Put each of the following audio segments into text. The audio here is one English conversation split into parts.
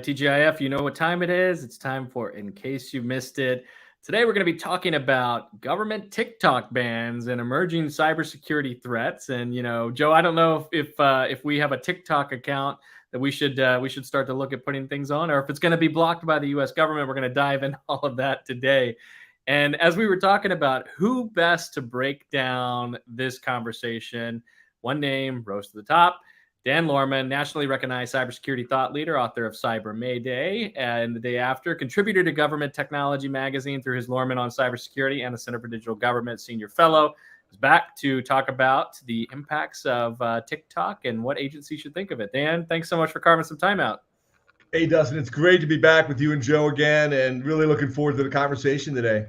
TGIF, you know what time it is. It's time for In Case You Missed It. Today, we're going to be talking about government TikTok bans and emerging cybersecurity threats. And Joe, I don't know if we have a TikTok account that we should start to look at putting things on, or if it's going to be blocked by the U.S. government. We're going to dive into all of that today. And as we were talking about who best to break down this conversation, one name rose to the top. Dan Lorman, nationally recognized cybersecurity thought leader, author of Cyber Mayday and The Day After, contributor to Government Technology Magazine through his Lorman on Cybersecurity, and the Center for Digital Government Senior Fellow, is back to talk about the impacts of TikTok and what agencies should think of it. Dan, thanks so much for carving some time out. Hey, Dustin, it's great to be back with you and Joe again, and really looking forward to the conversation today.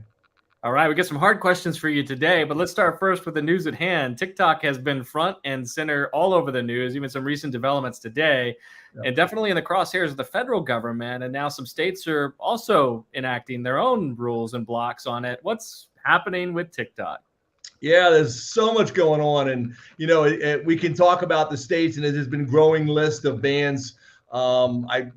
All right, we got some hard questions for you today, but let's start first with the news at hand. TikTok has been front and center all over the news, even some recent developments today, and definitely in the crosshairs of the federal government. And now some states are also enacting their own rules and blocks on it. What's happening with TikTok? Yeah, there's so much going on, and we can talk about the states, and it has been a growing list of bans. I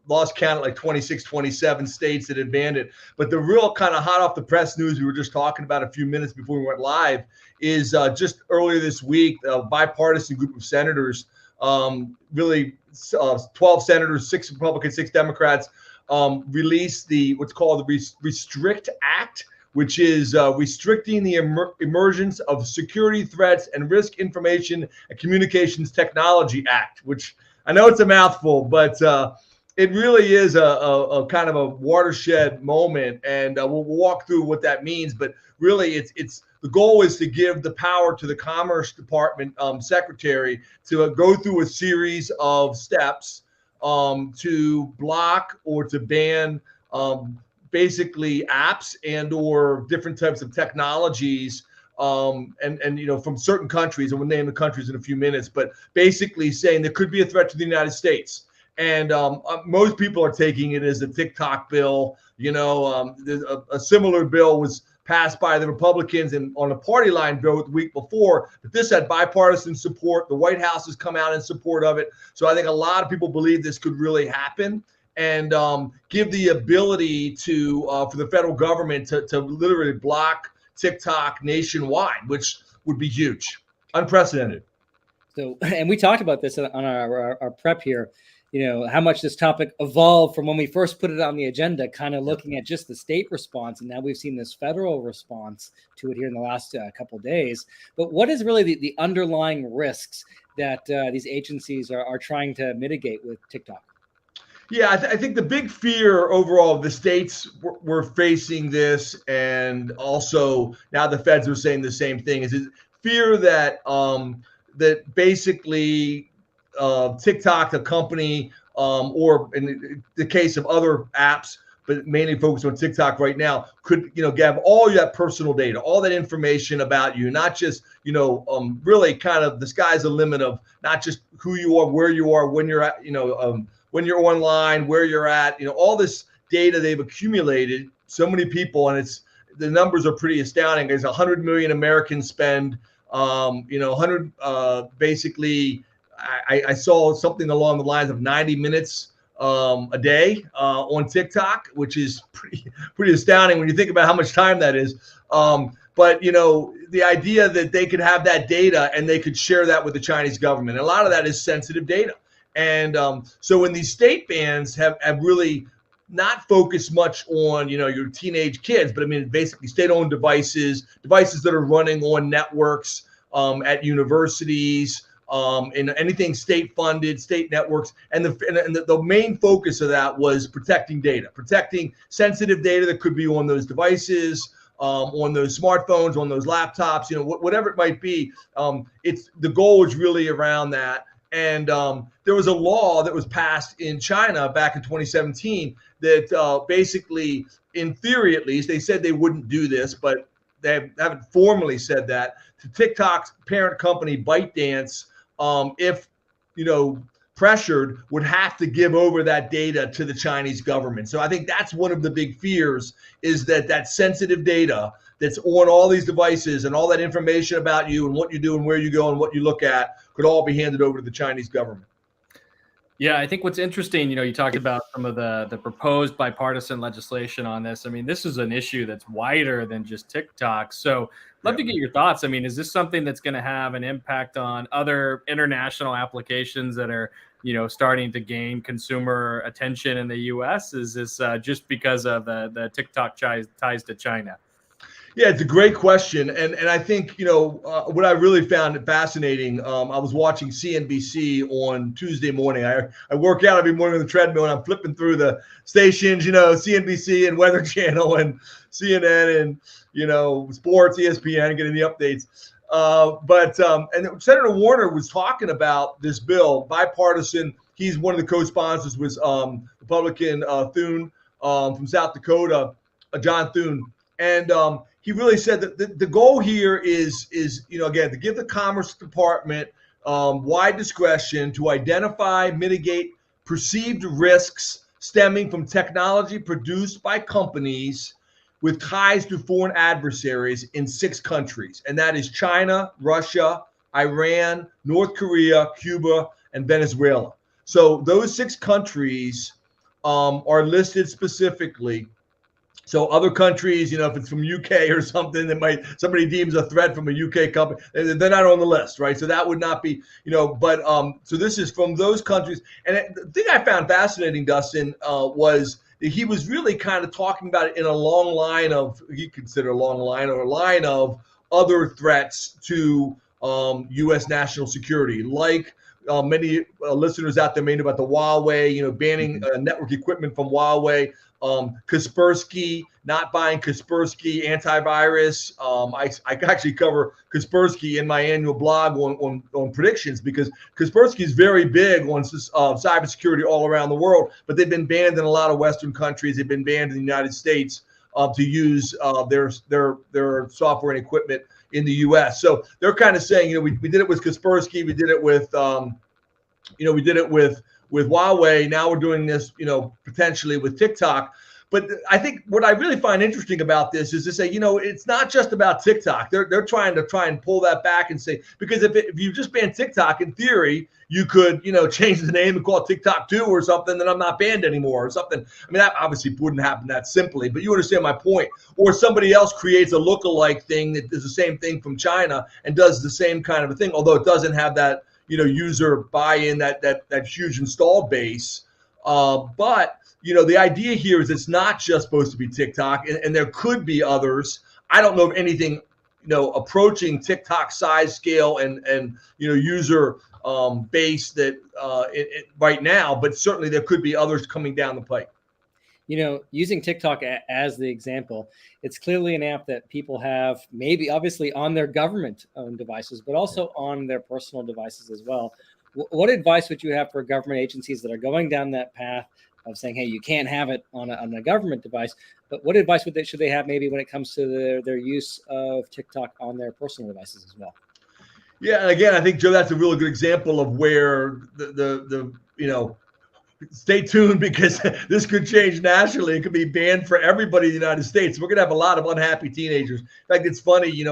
lost count at like 26, 27 states that had banned it. But the real kind of hot off the press news we were just talking about a few minutes before we went live is just earlier this week, a bipartisan group of senators, 12 senators, 6 Republicans, 6 Democrats, released what's called the Restrict Act, which is restricting the emergence of security threats and risk information and communications technology act, which I know it's a mouthful, but it really is a kind of a watershed moment, and we'll walk through what that means. But really, it's the goal is to give the power to the Commerce Department secretary to go through a series of steps to block or to ban basically apps and or different types of technologies. From certain countries, and we'll name the countries in a few minutes, but basically saying there could be a threat to the United States. And most people are taking it as a TikTok bill. A similar bill was passed by the Republicans and on a party line bill the week before, but this had bipartisan support. The White House has come out in support of it. So I think a lot of people believe this could really happen and give the ability to for the federal government to literally block TikTok nationwide, which would be huge, unprecedented. So, and we talked about this on our prep here, how much this topic evolved from when we first put it on the agenda, kind of looking at just the state response. And now we've seen this federal response to it here in the last couple of days. But what is really the underlying risks that these agencies are trying to mitigate with TikTok? Yeah, I think the big fear overall, the states were facing this, and also now the feds are saying the same thing, is fear that that basically TikTok, the company, or in the case of other apps, but mainly focused on TikTok right now, could have all that personal data, all that information about you, not just really kind of the sky's the limit of not just who you are, where you are, when you're at, when you're online, where you're at, all this data they've accumulated, so many people, and the numbers are pretty astounding. There's 100 million Americans spend, 100 basically. I saw something along the lines of 90 minutes a day on TikTok, which is pretty astounding when you think about how much time that is. But the idea that they could have that data and they could share that with the Chinese government, a lot of that is sensitive data. And so when these state bans have really not focused much on, your teenage kids, but I mean, basically state-owned devices that are running on networks at universities, and anything state-funded, state networks. And the main focus of that was protecting data, protecting sensitive data that could be on those devices, on those smartphones, on those laptops, whatever it might be. The goal was really around that. And there was a law that was passed in China back in 2017 that basically, in theory at least, they said they wouldn't do this, but they haven't formally said that, to TikTok's parent company, ByteDance, if pressured, would have to give over that data to the Chinese government. So I think that's one of the big fears, is that sensitive data that's on all these devices and all that information about you and what you do and where you go and what you look at could all be handed over to the Chinese government. Yeah, I think what's interesting, you talked about some of the proposed bipartisan legislation on this. I mean, this is an issue that's wider than just TikTok. So, love Yeah. to get your thoughts. I mean, is this something that's going to have an impact on other international applications that are, starting to gain consumer attention in the U.S.? Is this just because of the TikTok ties to China? Yeah, it's a great question, and I think what I really found fascinating. I was watching CNBC on Tuesday morning. I work out every morning on the treadmill, and I'm flipping through the stations. CNBC and Weather Channel and CNN and sports, ESPN, getting the updates. And Senator Warner was talking about this bill, bipartisan. He's one of the co-sponsors with Republican Thune from South Dakota, John Thune, and he really said that the goal here is again, to give the Commerce Department wide discretion to identify, mitigate perceived risks stemming from technology produced by companies with ties to foreign adversaries in 6 countries, and that is China, Russia, Iran, North Korea, Cuba, and Venezuela. So those 6 countries are listed specifically. So other countries, if it's from UK or something that somebody deems a threat from a UK company, they're not on the list, right? So that would not be, but so this is from those countries. And the thing I found fascinating, Dustin, was that he was really kind of talking about it in a long line of, he considered a long line or a line of other threats to U.S. national security, like many listeners out there may know about the Huawei, banning network equipment from Huawei. Kaspersky, not buying Kaspersky antivirus. I actually cover Kaspersky in my annual blog on predictions, because Kaspersky is very big on cybersecurity all around the world, but they've been banned in a lot of Western countries. They've been banned in the United States to use their software and equipment in the U.S. So they're kind of saying, we did it with Kaspersky, we did it with with Huawei. Now we're doing this, potentially with TikTok. But I think what I really find interesting about this is to say, it's not just about TikTok. They're trying and pull that back and say, because if you just ban TikTok, in theory, you could, change the name and call it TikTok 2 or something, then I'm not banned anymore or something. I mean, that obviously wouldn't happen that simply, but you understand my point. Or somebody else creates a lookalike thing that is the same thing from China and does the same kind of a thing, although it doesn't have that, user buy-in, that huge installed base. But the idea here is it's not just supposed to be TikTok, and there could be others. I don't know of anything, approaching TikTok size, scale, and user base that right now, but certainly there could be others coming down the pike. Using TikTok as the example, it's clearly an app that people have maybe obviously on their government-owned devices, but also on their personal devices as well. What advice would you have for government agencies that are going down that path of saying, hey, you can't have it on a government device, but what advice should they have maybe when it comes to their use of TikTok on their personal devices as well? Yeah, and again, I think, Joe, that's a really good example of where stay tuned, because this could change nationally. It could be banned for everybody in the United States. We're going to have a lot of unhappy teenagers. In fact, it's funny,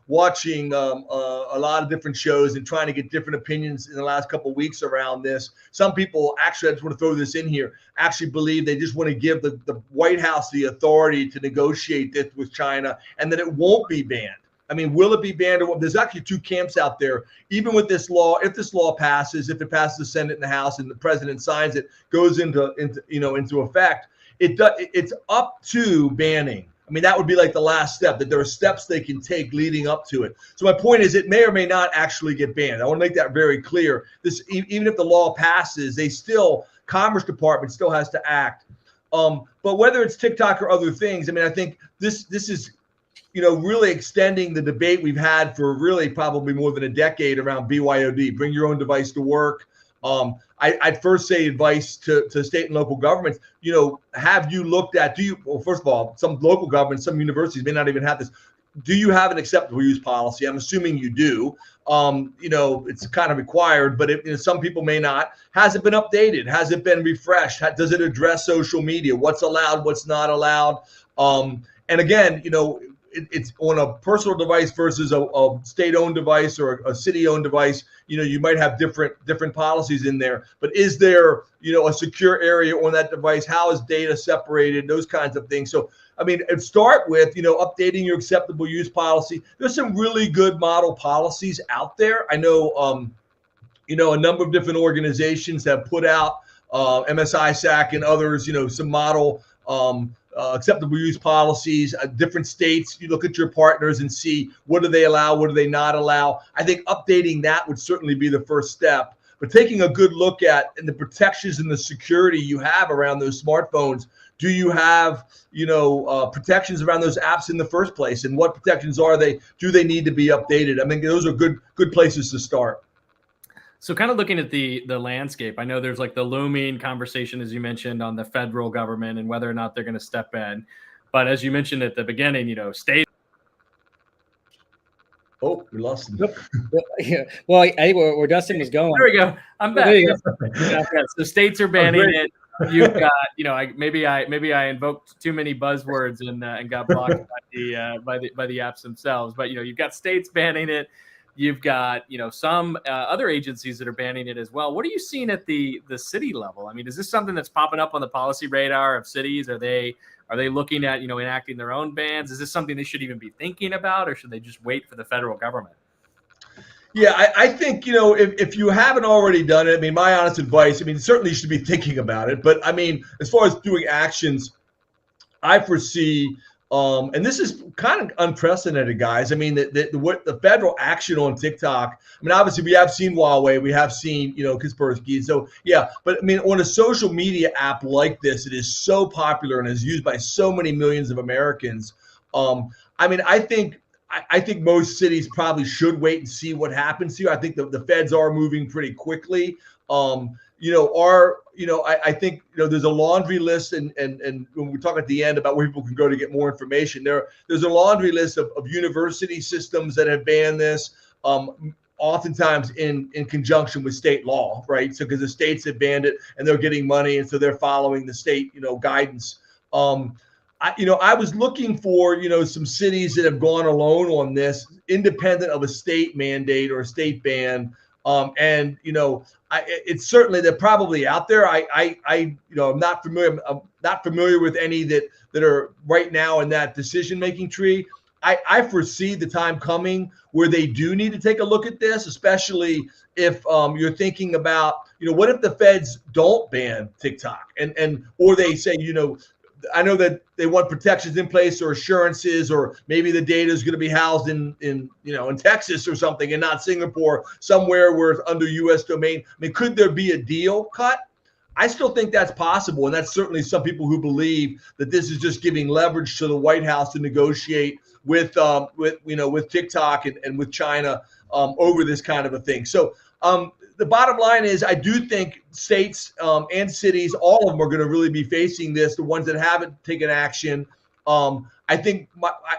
watching a lot of different shows and trying to get different opinions in the last couple of weeks around this. Some people, actually, I just want to throw this in here, actually believe they just want to give the White House the authority to negotiate this with China, and that it won't be banned. I mean, will it be banned or what? There's actually 2 camps out there. Even with this law, if this law passes, if it passes the Senate and the House and the president signs it, goes into effect, it's up to banning. I mean, that would be like the last step, that there are steps they can take leading up to it. So my point is, it may or may not actually get banned. I want to make that very clear. This, even if the law passes, Commerce Department still has to act. But whether it's TikTok or other things, I mean, I think this is, really extending the debate we've had for really probably more than a decade around BYOD, bring your own device to work. I'd first say advice to state and local governments, have you looked at, first of all, some local governments, some universities may not even have this. Do you have an acceptable use policy? I'm assuming you do. It's kind of required, but some people may not. Has it been updated? Has it been refreshed? Does it address social media? What's allowed? What's not allowed? And again, it's on a personal device versus a state-owned device or a city-owned device. You might have different policies in there. But is there, a secure area on that device? How is data separated? Those kinds of things. So, I mean, and start with, updating your acceptable use policy. There's some really good model policies out there. I know, a number of different organizations have put out, MSISAC and others, some model acceptable use policies. Different states, you look at your partners and see what do they allow, what do they not allow. I think updating that would certainly be the first step. But taking a good look at the protections and the security you have around those smartphones. Do you have, protections around those apps in the first place? And what protections are they? Do they need to be updated? I mean, those are good places to start. So kind of looking at the landscape, I know there's like the looming conversation, as you mentioned, on the federal government and whether or not they're going to step in. But as you mentioned at the beginning, states. Oh, we lost him. Yeah. Well, I think where Dustin was going. There we go. I'm back. Yeah, so states are banning it. You've got, maybe I invoked too many buzzwords and got blocked by the apps themselves. But you've got states banning it. You've got, some other agencies that are banning it as well. What are you seeing at the city level? I mean, is this something that's popping up on the policy radar of cities? Are they looking at, enacting their own bans? Is this something they should even be thinking about, or should they just wait for the federal government? Yeah, I think, if you haven't already done it, I mean, my honest advice, certainly you should be thinking about it. But as far as doing actions, I foresee, and this is kind of unprecedented, guys. The federal action on TikTok. Obviously we have seen Huawei, we have seen, Kaspersky. So yeah, but on a social media app like this, it is so popular and is used by so many millions of Americans. I think most cities probably should wait and see what happens here. I think the feds are moving pretty quickly. I think there's a laundry list, and when we talk at the end about where people can go to get more information, there's a laundry list of university systems that have banned this, oftentimes in conjunction with state law, right? So because the states have banned it and they're getting money, and so they're following the state guidance. I was looking for some cities that have gone alone on this, independent of a state mandate or a state ban. It's certainly, they're probably out there. I'm not familiar with any that are right now in that decision-making tree. I foresee the time coming where they do need to take a look at this, especially if you're thinking about, what if the feds don't ban TikTok or they say, I know that they want protections in place or assurances, or maybe the data is going to be housed in Texas or something and not Singapore, somewhere where it's under U.S. domain. Could there be a deal cut? I still think that's possible, and that's certainly some people who believe that this is just giving leverage to the White House to negotiate with TikTok and with China over this kind of a thing. So the bottom line is, I do think states and cities, all of them are going to really be facing this. The ones that haven't taken action, I think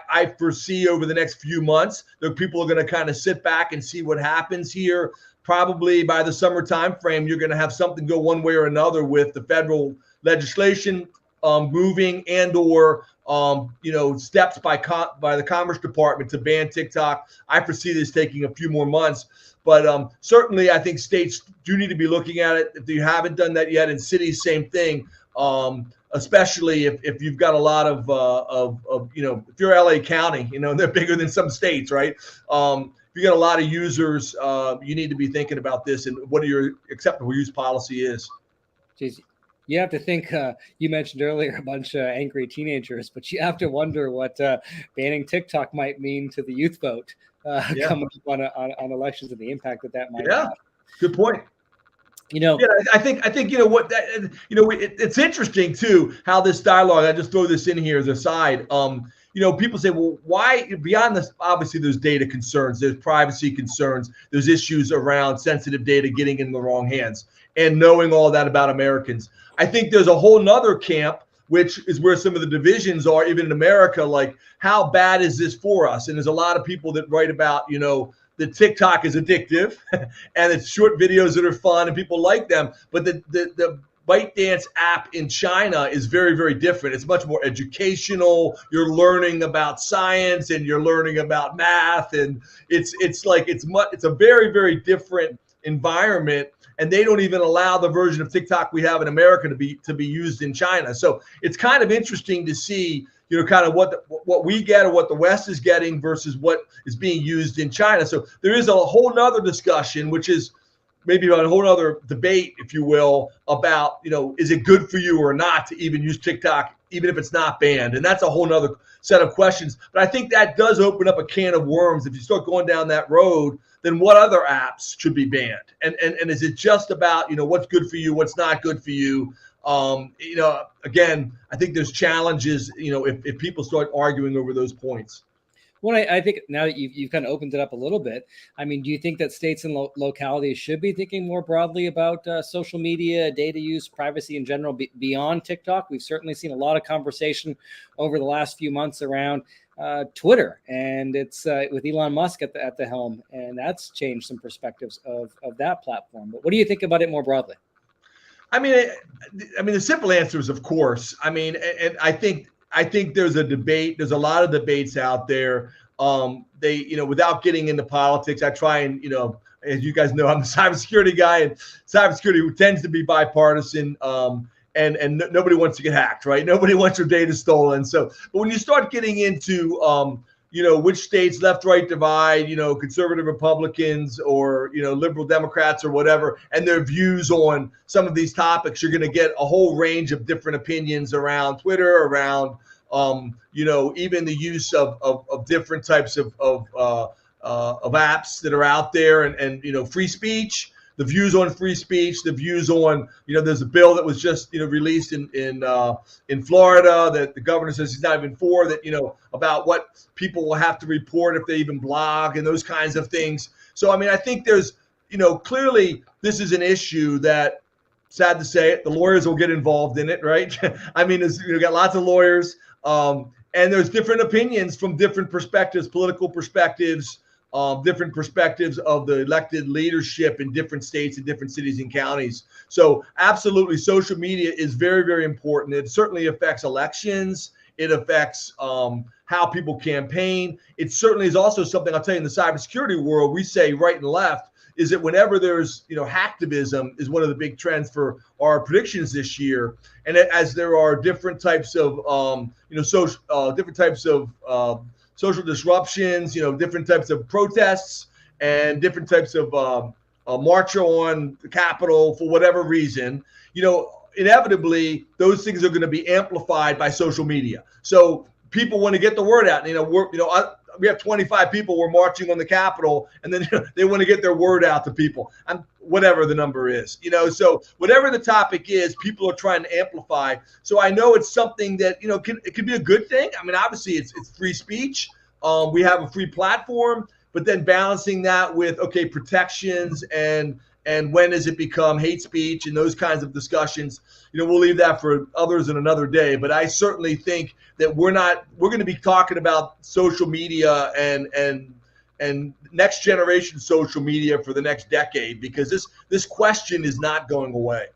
I foresee over the next few months that people are going to kind of sit back and see what happens here. Probably by the summer time frame, you're going to have something go one way or another with the federal legislation moving and/or steps by the Commerce Department to ban TikTok. I foresee this taking a few more months. But certainly, I think states do need to be looking at it if you haven't done that yet, and cities, same thing. Especially if you've got a lot of if you're LA County, they're bigger than some states, right? If you got a lot of users, you need to be thinking about this and what your acceptable use policy is. Jeez. You have to think, you mentioned earlier a bunch of angry teenagers, but you have to wonder what banning TikTok might mean to the youth vote coming up on elections and the impact that might have. Good point. I think what it's interesting too how this dialogue. I just throw this in here as a side. People say, well, why beyond this? Obviously, there's data concerns, there's privacy concerns, there's issues around sensitive data getting in the wrong hands, and knowing all that about Americans. I think there's a whole nother camp, which is where some of the divisions are, even in America, like how bad is this for us? And there's a lot of people that write about, that TikTok is addictive and it's short videos that are fun and people like them. But the ByteDance app in China is very, very different. It's much more educational. You're learning about science and you're learning about math, and it's a very, very different environment. And they don't even allow the version of TikTok we have in America to be used in China. So it's kind of interesting to see, kind of what we get or what the West is getting versus what is being used in China. So there is a whole nother discussion, which is maybe a whole other debate, if you will, about, is it good for you or not to even use TikTok, even if it's not banned? And that's a whole nother set of questions. But I think that does open up a can of worms. If you start going down that road, then what other apps should be banned? And is it just about, what's good for you, what's not good for you? Again, I think there's challenges, if people start arguing over those points. Well, I think now that you've kind of opened it up a little bit, I mean, do you think that states and localities should be thinking more broadly about social media, data use, privacy in general beyond TikTok? We've certainly seen a lot of conversation over the last few months around Twitter, and it's with Elon Musk at the helm, and that's changed some perspectives of that platform. But what do you think about it more broadly? I mean, the simple answer is, of course. I mean, and I think there's a debate. There's a lot of debates out there. Without getting into politics, I try and, as you guys know, I'm a cybersecurity guy, and cybersecurity tends to be bipartisan. And nobody wants to get hacked, right? Nobody wants your data stolen. So, but when you start getting into, which states, left, right divide, conservative Republicans or, liberal Democrats or whatever, and their views on some of these topics, you're going to get a whole range of different opinions around Twitter, around, even the use of different types of apps that are out there, and free speech. The views on free speech, the views on, there's a bill that was just, released in Florida that the governor says he's not even for, that, about what people will have to report if they even blog and those kinds of things. So, I mean, I think there's, clearly this is an issue that, sad to say it, the lawyers will get involved in it, right? I mean, there's, got lots of lawyers, and there's different opinions from different perspectives, political perspectives, different perspectives of the elected leadership in different states and different cities and counties. So absolutely, social media is very, very important. It certainly affects elections. It affects how people campaign. It certainly is also something, I'll tell you, in the cybersecurity world, we say right and left, is that whenever there's, hacktivism is one of the big trends for our predictions this year. And as there are different types of, different types of social disruptions, different types of protests and different types of march on the Capitol for whatever reason, inevitably those things are going to be amplified by social media. So people want to get the word out. We have 25 people were marching on the Capitol, and then they want to get their word out to people, and whatever the number is, so whatever the topic is, people are trying to amplify. So I know it's something that, it could be a good thing. I mean, obviously it's free speech. We have a free platform, but then balancing that with, okay, protections and when does it become hate speech and those kinds of discussions, we'll leave that for others in another day. But I certainly think that we're going to be talking about social media and next generation social media for the next decade, because this question is not going away.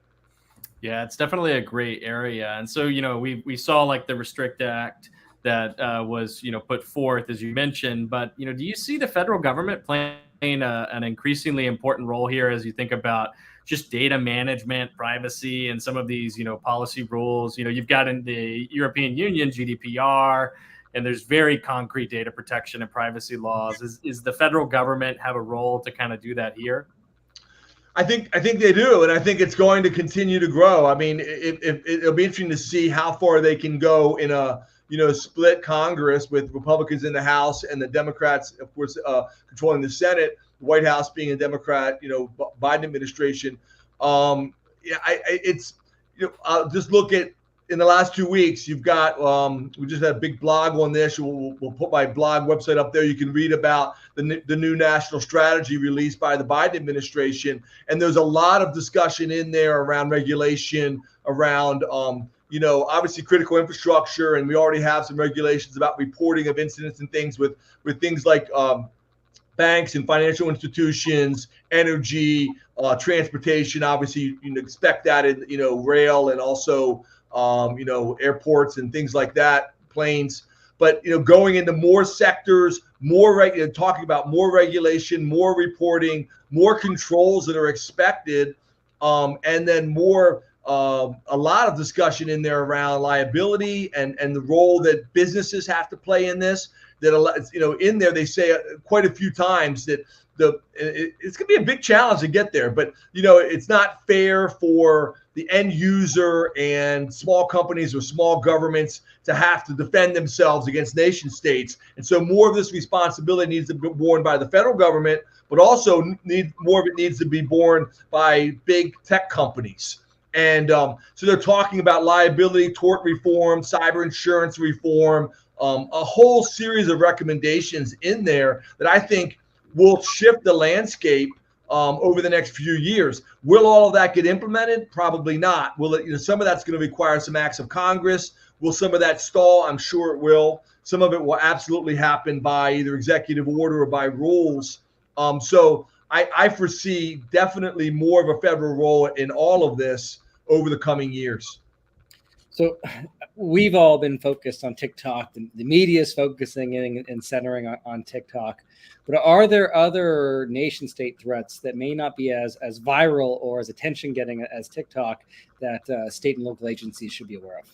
Yeah, it's definitely a gray area. And so, we saw like the Restrict Act that was, put forth, as you mentioned. But, do you see the federal government playing an increasingly important role here as you think about just data management, privacy, and some of these, policy rules? You've got in the European Union, GDPR, and there's very concrete data protection and privacy laws. Is the federal government have a role to kind of do that here? I think they do, and I think it's going to continue to grow. I mean, it'll be interesting to see how far they can go in a split Congress with Republicans in the House and the Democrats, of course, controlling the Senate. The White House being a Democrat, Biden administration. Just look at in the last 2 weeks. You've got we just had a big blog on this. We'll put my blog website up there. You can read about the new national strategy released by the Biden administration, and there's a lot of discussion in there around regulation, around obviously critical infrastructure, and we already have some regulations about reporting of incidents and things with things like banks and financial institutions, energy, transportation. Obviously, you expect that in rail and also airports and things like that, planes. But going into more sectors, talking about more regulation, more reporting, more controls that are expected, and then more. A lot of discussion in there around liability and the role that businesses have to play in this. That in there they say quite a few times that it's going to be a big challenge to get there, but it's not fair for the end user and small companies or small governments to have to defend themselves against nation states. And so more of this responsibility needs to be borne by the federal government, but also more of it needs to be borne by big tech companies. And so they're talking about liability, tort reform, cyber insurance reform, a whole series of recommendations in there that I think will shift the landscape over the next few years. Will all of that get implemented? Probably not. Will it? Some of that's going to require some acts of Congress. Will some of that stall? I'm sure it will. Some of it will absolutely happen by either executive order or by rules. So I foresee definitely more of a federal role in all of this over the coming years. So we've all been focused on TikTok. The media is focusing and centering on TikTok. But are there other nation state threats that may not be as viral or as attention getting as TikTok that state and local agencies should be aware of?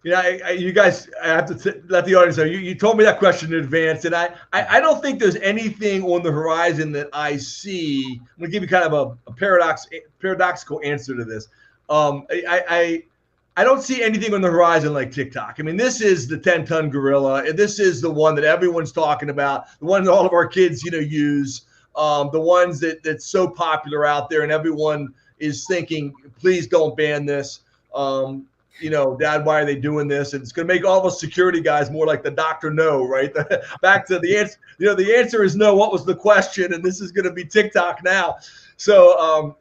You guys, I have to let the audience know. You told me that question in advance, and I don't think there's anything on the horizon that I see. I'm going to give you kind of a paradoxical answer to this. I don't see anything on the horizon like TikTok. I mean, this is the 10-ton gorilla, and this is the one that everyone's talking about, the one that all of our kids, use, the ones that's so popular out there, and everyone is thinking, please don't ban this. Dad, why are they doing this? And it's going to make all of us security guys more like the Dr. No, right? Back to the answer. The answer is no. What was the question? And this is going to be TikTok now. So,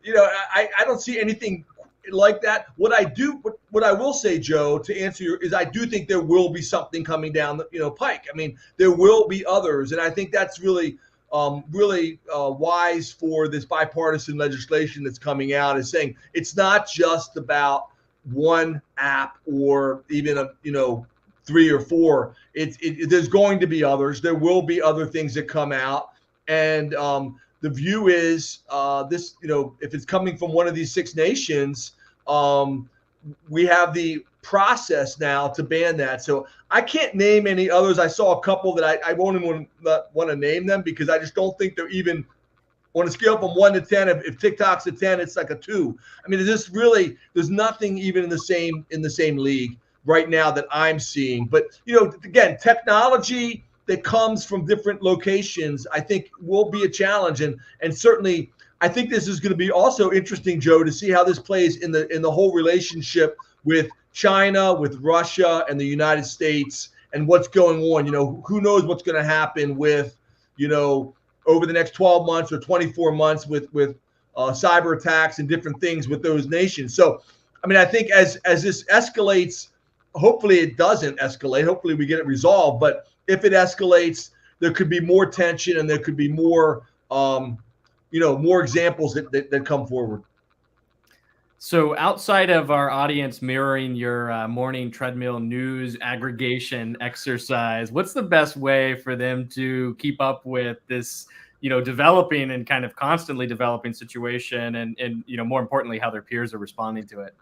I don't see anything like that. What I will say, Joe, to answer is I do think there will be something coming down the pike. I mean, there will be others, and I think that's really wise for this bipartisan legislation that's coming out, is saying it's not just about one app or even 3 or 4. There's going to be others. There will be other things that come out, and the view is this. If it's coming from one of these 6 nations, we have the process now to ban that. So I can't name any others. I saw a couple that I won't even want to name them because I just don't think they're even on a scale from 1 to 10. If TikTok's a 10, it's like a 2. I mean, there's nothing even in the same league right now that I'm seeing. But again, technology that comes from different locations, I think will be a challenge, and certainly I think this is going to be also interesting, Joe, to see how this plays in the whole relationship with China, with Russia, and the United States, and what's going on. Who knows what's going to happen with over the next 12 months or 24 months with cyber attacks and different things with those nations. So, I mean, I think as this escalates, hopefully it doesn't escalate. Hopefully we get it resolved. But if it escalates, there could be more tension and there could be more, more examples that come forward. So outside of our audience mirroring your morning treadmill news aggregation exercise, what's the best way for them to keep up with this, developing and kind of constantly developing situation and more importantly, how their peers are responding to it?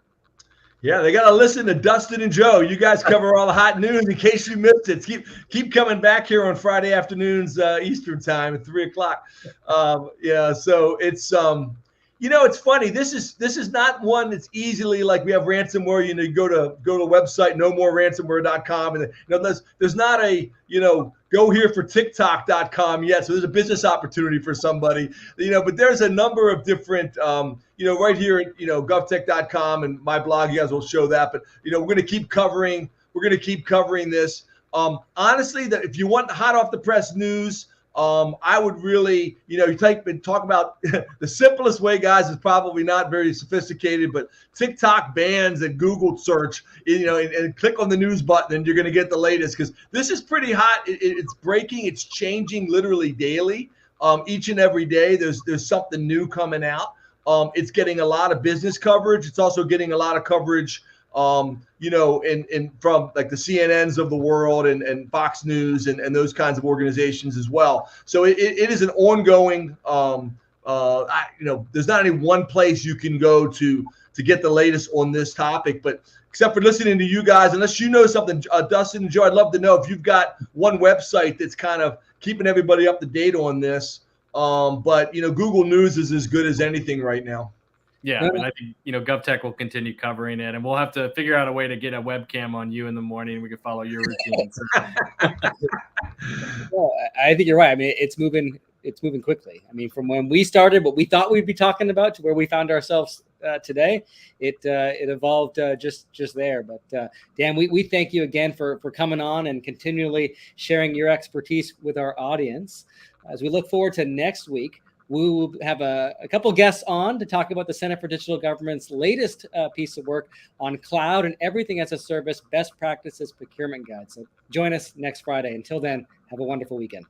Yeah, they got to listen to Dustin and Joe. You guys cover all the hot news in case you missed it. Keep coming back here on Friday afternoons Eastern time at 3:00. So it's it's funny. This is not one that's easily like we have ransomware. You go to a website, nomoreRansomware.com, and there's not a go here for TikTok.com yet. So there's a business opportunity for somebody, but there's a number of different, right here at GovTech.com and my blog. You guys will show that, but we're going to keep covering this. Honestly, that if you want hot off the press news, I would really, you talk about the simplest way, guys, is probably not very sophisticated, but TikTok bans and Google search, and click on the news button and you're going to get the latest, because this is pretty hot. It's breaking. It's changing literally daily. Each and every day, there's something new coming out. It's getting a lot of business coverage. It's also getting a lot of coverage, from like the CNNs of the world and Fox News and those kinds of organizations as well. So it is an ongoing. There's not any one place you can go to get the latest on this topic, but except for listening to you guys, unless you know something, Dustin and Joe, I'd love to know if you've got one website that's kind of keeping everybody up to date on this. But Google News is as good as anything right now. Yeah, and I think GovTech will continue covering it, and we'll have to figure out a way to get a webcam on you in the morning. We can follow your routines. Well, I think you're right. I mean, it's moving quickly. I mean, from when we started, what we thought we'd be talking about to where we found ourselves today, it evolved just there. But Dan, we thank you again for coming on and continually sharing your expertise with our audience. As we look forward to next week, we will have a couple guests on to talk about the Center for Digital Government's latest piece of work on cloud and everything as a service, best practices procurement guide. So join us next Friday. Until then, have a wonderful weekend.